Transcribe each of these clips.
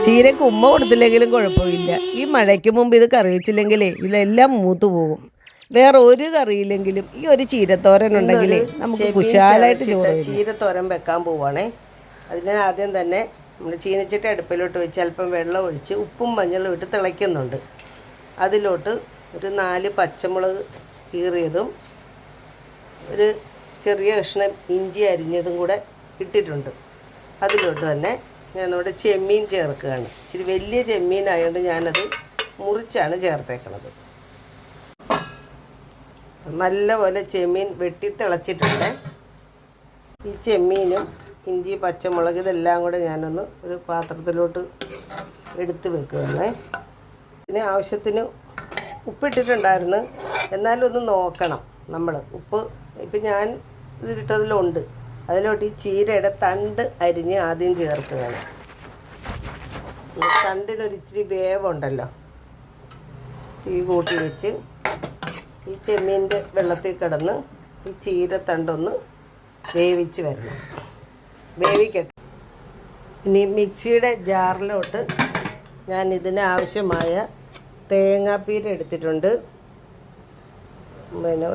ചീരക്ക് ഉമ്മ കൊടുത്തില്ലെങ്കിലും കുഴപ്പമില്ല. ഈ മഴയ്ക്ക് മുമ്പ് ഇത് കറിയിച്ചില്ലെങ്കിലേ ഇതെല്ലാം മൂത്തു പോകും. വേറെ ഒരു കറിയില്ലെങ്കിലും ഈ ഒരു ചീരത്തോരൻ ഉണ്ടെങ്കിലേ നമുക്ക് കുശാലായിട്ട് ചോറ്. ചീരത്തോരൻ വെക്കാൻ പോവാണേ. അതിന് ആദ്യം തന്നെ നമ്മൾ ചീനിച്ചിട്ട് അടുപ്പിലോട്ട് വെച്ച് അല്പം വെള്ളം ഒഴിച്ച് ഉപ്പും മഞ്ഞളും ഇട്ട് തിളയ്ക്കുന്നുണ്ട്. അതിലോട്ട് ഒരു 4 പച്ചമുളക് കീറിയതും ഒരു ചെറിയ കഷ്ണം ഇഞ്ചി അരിഞ്ഞതും കൂടെ ഇട്ടിട്ടുണ്ട്. അതിലോട്ട് തന്നെ ഞാനിവിടെ ചെമ്മീൻ ചേർക്കുകയാണ്. ഇച്ചിരി വലിയ ചെമ്മീനായതുകൊണ്ട് ഞാനത് മുറിച്ചാണ് ചേർത്തേക്കുന്നത്. നല്ലപോലെ ചെമ്മീൻ വെട്ടി തിളച്ചിട്ടുണ്ട്. ഈ ചെമ്മീനും ഇഞ്ചി പച്ചമുളക് ഇതെല്ലാം കൂടെ ഞാനൊന്ന് ഒരു പാത്രത്തിലോട്ട് എടുത്ത് വെക്കുകയാണ്. ഇതിന് ആവശ്യത്തിന് ഉപ്പിട്ടിട്ടുണ്ടായിരുന്നു, എന്നാലും ഒന്ന് നോക്കണം നമ്മൾ. ഉപ്പ് ഇപ്പം ഞാൻ ഇതിലിട്ടതിലുണ്ട്. അതിലോട്ട് ഈ ചീരയുടെ തണ്ട് അരിഞ്ഞ് ആദ്യം ചേർക്കുകയാണ്. ഈ തണ്ടിനൊരിച്ചിരി വേവുണ്ടല്ലോ, ഈ കൂട്ടി വെച്ച് ഈ ചെമ്മീൻ്റെ വെള്ളത്തിൽ കിടന്ന് ഈ ചീര തണ്ടൊന്ന് വേവിച്ച് വരണം. വേവിക്കട്ടെ. ഇനി മിക്സിയുടെ ജാറിലോട്ട് ഞാൻ ഇതിന് ആവശ്യമായ തേങ്ങാപ്പീര എടുത്തിട്ടുണ്ട്. പിന്നെ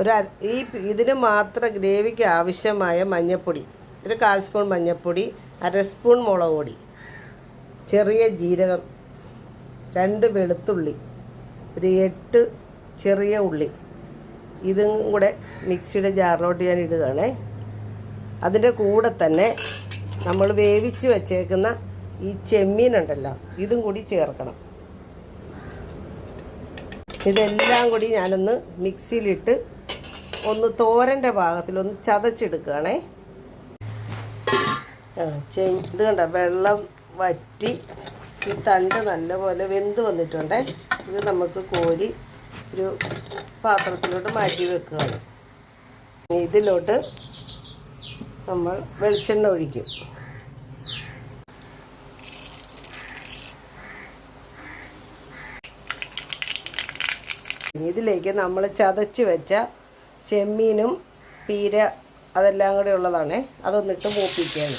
ഇതിന് മാത്രം ഗ്രേവിക്ക് ആവശ്യമായ മഞ്ഞൾപ്പൊടി, ഒരു 1/4 സ്പൂൺ മഞ്ഞൾപ്പൊടി, 1/2 സ്പൂൺ മുളക് പൊടി, ചെറിയ ജീരകം, 2 വെളുത്തുള്ളി, ഒരു 8 ചെറിയ ഉള്ളി, ഇതും കൂടെ മിക്സിയുടെ ജാറിലോട്ട് ഞാൻ ഇടുകയാണേ. അതിൻ്റെ കൂടെ തന്നെ നമ്മൾ വേവിച്ച് വച്ചേക്കുന്ന ഈ ചെമ്മീനുണ്ടല്ലോ, ഇതും കൂടി ചേർക്കണം. ഇതെല്ലാം കൂടി ഞാനൊന്ന് മിക്സിയിലിട്ട് ഒന്ന് തോരൻ്റെ ഭാഗത്തിലൊന്ന് ചതച്ചെടുക്കുകയാണേ. ഇത് കണ്ട വെള്ളം വറ്റി ഈ തണ്ട് നല്ലപോലെ വെന്ത് വന്നിട്ടുണ്ടേ. ഇത് നമുക്ക് കോരി ഒരു പാത്രത്തിലോട്ട് മാറ്റി വെക്കുകയാണ്. ഇതിലോട്ട് നമ്മൾ വെളിച്ചെണ്ണ ഒഴിക്കും. ഇതിലേക്ക് നമ്മൾ ചതച്ച് വെച്ച ചെമ്മീനും പീര അതെല്ലാം കൂടെ ഉള്ളതാണ്, അതൊന്നിട്ട് മൂപ്പിക്കുകയാണ്.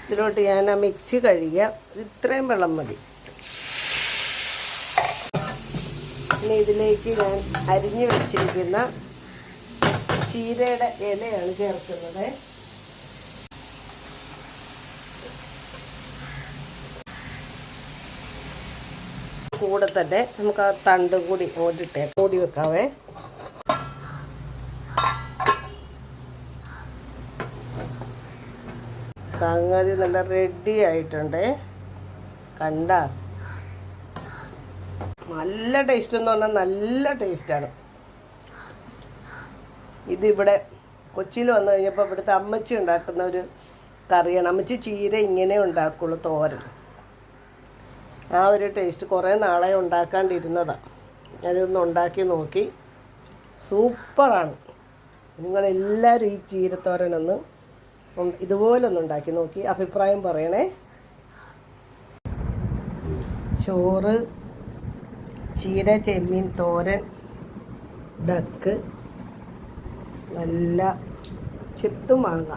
ഇതിലോട്ട് ഞാൻ ആ മിക്സി കഴുകിയ ഇത്രയും വെള്ളം മതി. ഇനി ഇതിലേക്ക് ഞാൻ അരിഞ്ഞു വെച്ചിരിക്കുന്ന ചീരയുടെ ഇലയാണ് ചേർക്കുന്നത്. കൂടെ തന്നെ നമുക്ക് ആ തണ്ടും കൂടി ഓടിട്ടേ മൂടി വെക്കാവേ. സംഗതി നല്ല റെഡി ആയിട്ടുണ്ട്. കണ്ട നല്ല ടേസ്റ്റ് എന്ന് പറഞ്ഞാൽ നല്ല ടേസ്റ്റാണ്. ഇതിവിടെ കൊച്ചിയിൽ വന്നു കഴിഞ്ഞപ്പോൾ ഇവിടുത്തെ അമ്മച്ചി ഉണ്ടാക്കുന്ന ഒരു കറിയാണ്. അമ്മച്ചി ചീര ഇങ്ങനെ ഉണ്ടാക്കുള്ളൂ, തോരൻ. ആ ഒരു ടേസ്റ്റ് കുറേ നാളെ ഉണ്ടാക്കാണ്ടിരുന്നതാണ്. ഞാനിതൊന്ന് ഉണ്ടാക്കി നോക്കി, സൂപ്പറാണ്. നിങ്ങളെല്ലാവരും ഈ ചീരത്തോരനൊന്ന് ഇതുപോലൊന്ന് ഉണ്ടാക്കി നോക്കി അഭിപ്രായം പറയണേ. ചോറ്, ചീര ചെമ്മീൻ തോരൻ, ഡക്ക്, നല്ല ചിത്തും മാങ്ങ.